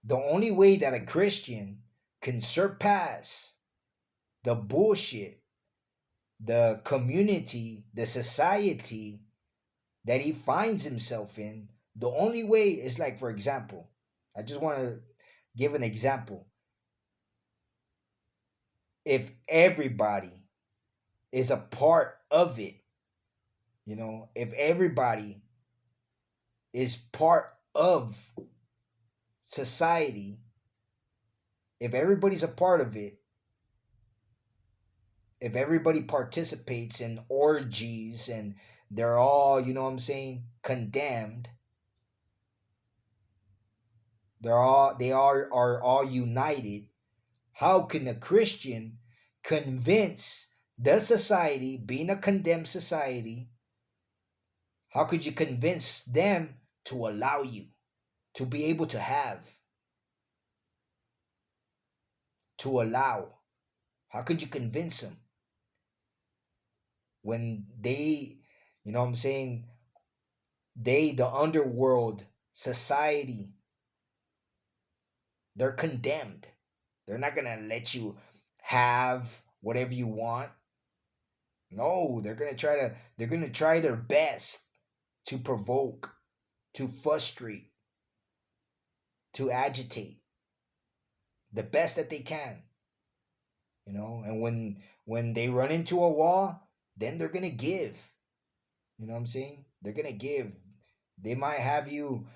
The only way that a Christian can surpass the bullshit, the community, the society that he finds himself in, the only way is like, for example, I just want to give an example. If everybody is a part of it, if everybody is part of society, if everybody's a part of it, if everybody participates in orgies and they're all, what I'm saying, condemned, they are all united, how can a Christian convince the society, being a condemned society, how could you convince them to allow you to be able to have, to allow? How could you convince them when they, what I'm saying, the underworld society, they're condemned. They're not going to let you have whatever you want. No, they're going to try their best to provoke, to frustrate, to agitate the best that they can, and when they run into a wall, then they're going to give. You know what I'm saying? They're going to give. They might have you,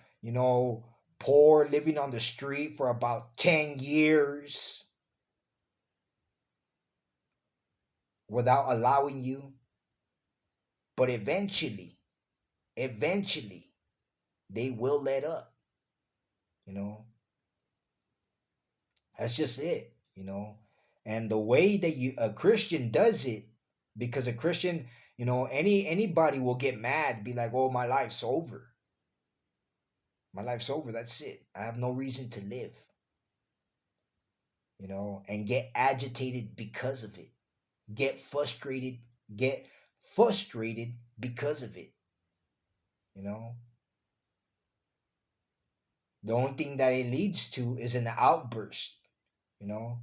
poor, living on the street for about 10 years without allowing you, but eventually they will let up. you know that's just it. And the way that a Christian does it, because a Christian, anybody will get mad, be like, oh, my life's over, that's it, I have no reason to live, and get agitated because of it, get frustrated, get frustrated because of it. you know the only thing that it leads to is an outburst, you know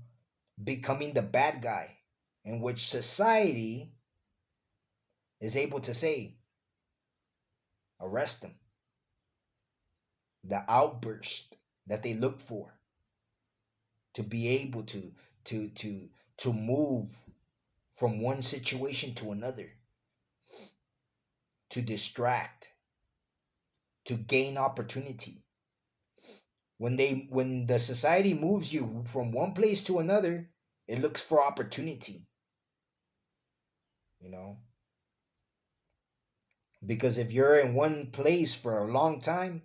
becoming the bad guy, in which society is able to say, arrest them. The outburst that they look for, to be able to to to move from one situation to another, to distract, to gain opportunity. When the society moves you from one place to another, it looks for opportunity, you know because if you're in one place for a long time,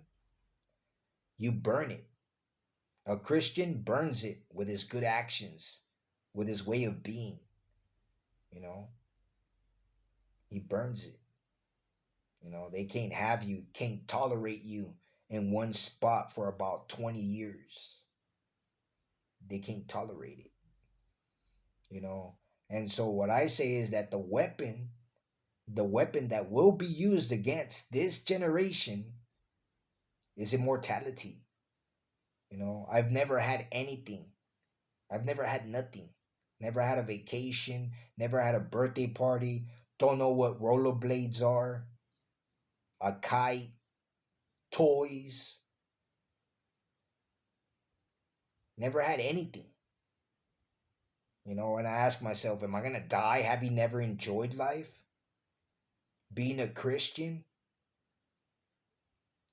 you burn it. A Christian burns it with his good actions, with his way of being. you know he burns it. They can't have you, can't tolerate you in one spot for about 20 years. They can't tolerate it, you know. And so what I say is that the weapon that will be used against this generation is immortality. I've never had anything. I've never had nothing. Never had a vacation, never had a birthday party, don't know what rollerblades are, a kite, toys, never had anything. And I ask myself, am I going to die having never enjoyed life? Being a Christian?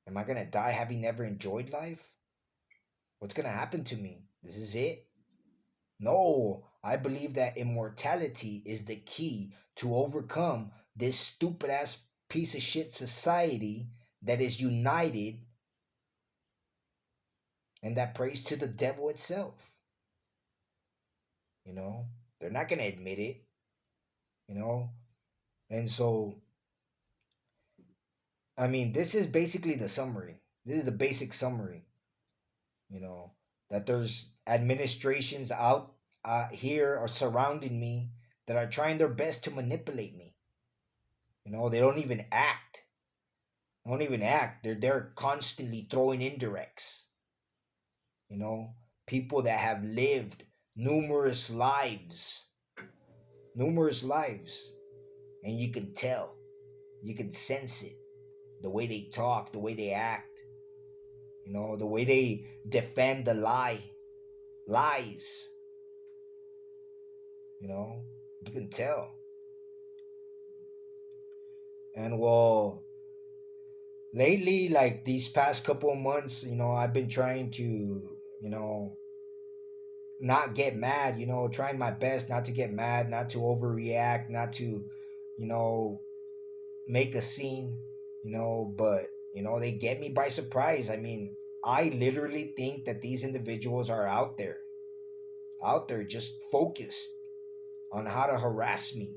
Am I going to die having never enjoyed life? What's going to happen to me? This is it? No, I believe that immortality is the key to overcome this stupid ass piece of shit society that is united and that prays to the devil itself. You know, they're not going to admit it, you know, and so I mean, this is basically the summary. This is the basic summary. You know that there's administrations out here or surrounding me that are trying their best to manipulate me. They don't even act. They don't even act. They're constantly throwing indirects. You know, people that have lived numerous lives, numerous lives, and you can tell, you can sense it, the way they talk, the way they act, the way they defend the lies, you know, you can tell. And well, lately, like these past couple of months, I've been trying to, not get mad, trying my best not to get mad, not to overreact, not to, make a scene, but, they get me by surprise. I mean, I literally think that these individuals are out there just focused on how to harass me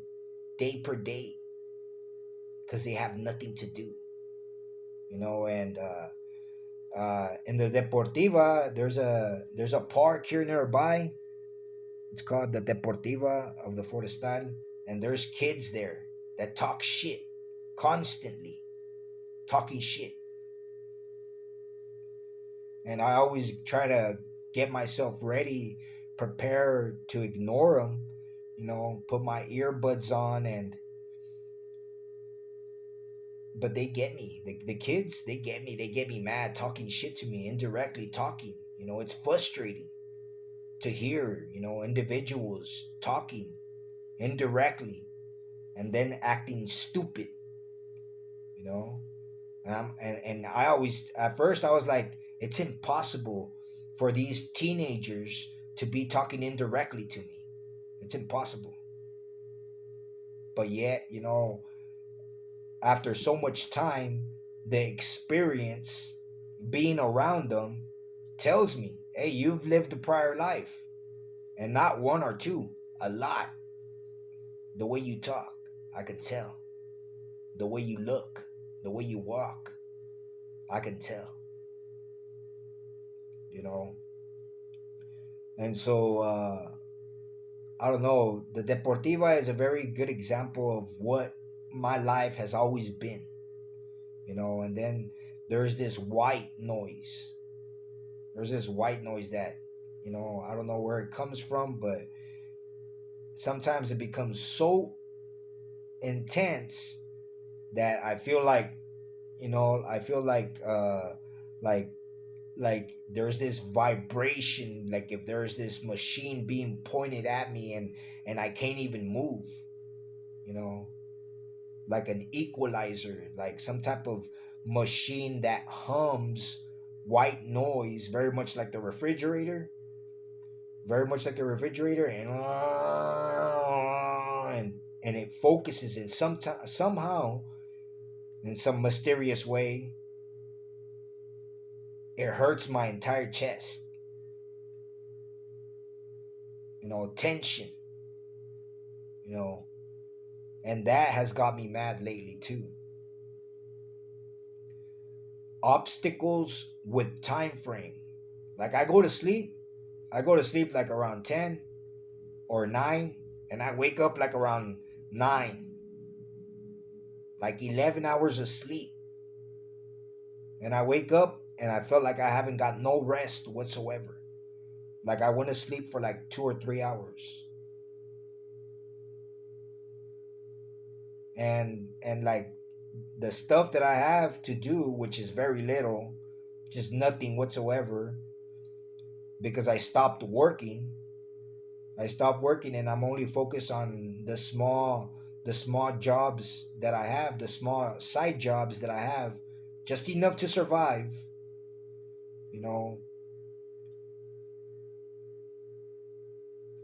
day per day because they have nothing to do, and in the Deportiva, there's a park here nearby. It's called the Deportiva of the Forestal, and there's kids there that talk shit constantly, talking shit. And I always try to get myself ready, prepare to ignore them, put my earbuds on, but they get me. The kids, they get me. They get me mad, talking shit to me, indirectly talking. It's frustrating to hear, individuals talking indirectly and then acting stupid, you know. And I always, at first I was like, it's impossible for these teenagers to be talking indirectly to me. It's impossible. But yet, after so much time, the experience being around them tells me, hey, you've lived a prior life. And not one or two, a lot. The way you talk, I can tell. The way you look, the way you walk, I can tell. You know? And so, I don't know, the Deportiva is a very good example of what my life has always been. And then there's this white noise. There's this white noise that, I don't know where it comes from, but sometimes it becomes so intense that I feel like, like like there's this vibration, like if there's this machine being pointed at me and I can't even move, you know, like an equalizer, like some type of machine that hums white noise, very much like the refrigerator, and it focuses in somehow, in some mysterious way, it hurts my entire chest. Tension. And that has got me mad lately too. Obstacles with time frame. Like I go to sleep like around 10 or 9, and I wake up like around 9. Like 11 hours of sleep. And I wake up and I felt like I haven't got no rest whatsoever. Like I went to sleep for like 2 or 3 hours. And like the stuff that I have to do, which is very little, just nothing whatsoever, because I stopped working. And I'm only focused on the small jobs that I have, the small side jobs that I have, just enough to survive.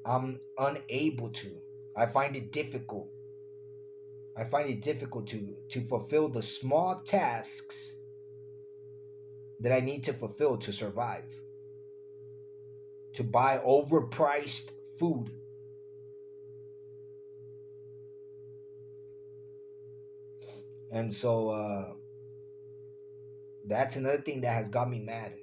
I'm unable to. I find it difficult. to fulfill the small tasks that I need to fulfill to survive. To buy overpriced food. And so that's another thing that has got me mad.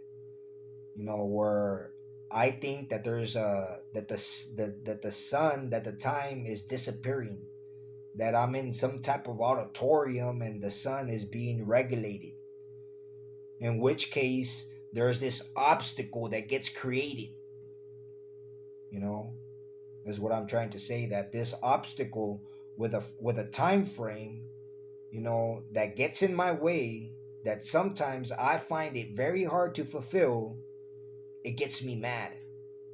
Where I think that there's that the sun, that the time is disappearing, that I'm in some type of auditorium and the sun is being regulated, in which case there's this obstacle that gets created, you know, is what I'm trying to say, that this obstacle with a time frame, that gets in my way, that sometimes I find it very hard to fulfill. It gets me mad.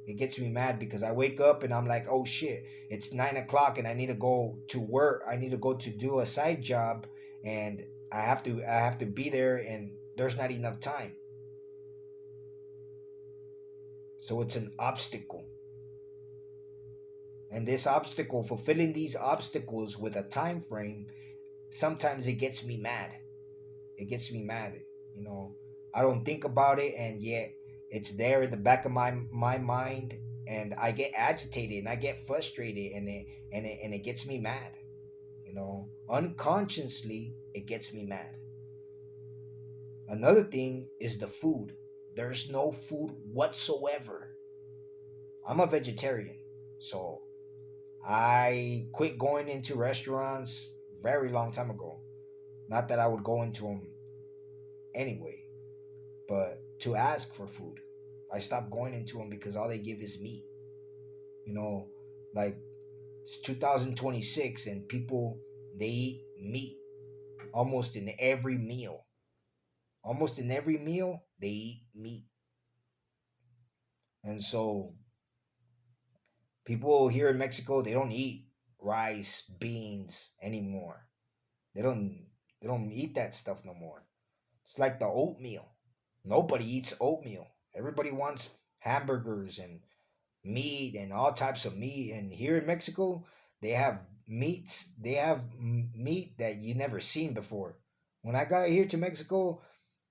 It gets me mad because I wake up and I'm like, oh shit, it's 9 o'clock and I need to go to work. I need to go to do a side job, and I have to be there, and there's not enough time. So it's an obstacle. And this obstacle, fulfilling these obstacles with a time frame, sometimes it gets me mad. It gets me mad. You know, I don't think about it, and yet it's there in the back of my mind, and I get agitated and I get frustrated, and it gets me mad. Unconsciously, it gets me mad. Another thing is the food. There's no food whatsoever. I'm a vegetarian, so I quit going into restaurants very long time ago. Not that I would go into them anyway, but to ask for food. I stopped going into them because all they give is meat. You know, like it's 2026 and people, they eat meat almost in every meal. Almost in every meal, they eat meat. And so people here in Mexico, they don't eat rice, beans anymore. They don't they don't eat that stuff no more. It's like the oatmeal. Nobody eats oatmeal. Everybody wants hamburgers and meat and all types of meat. And here in Mexico, they have meats. They have meat that you never seen before. When I got here to Mexico,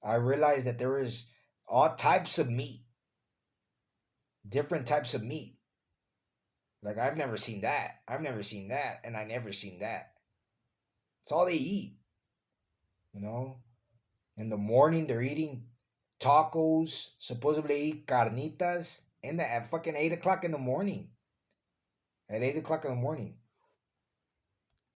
I realized that there is all types of meat, different types of meat. Like I've never seen that. I've never seen that, and I never seen that. It's all they eat, you know. In the morning, they're eating tacos. Supposedly eat carnitas at fucking 8 o'clock in the morning. At 8 o'clock in the morning.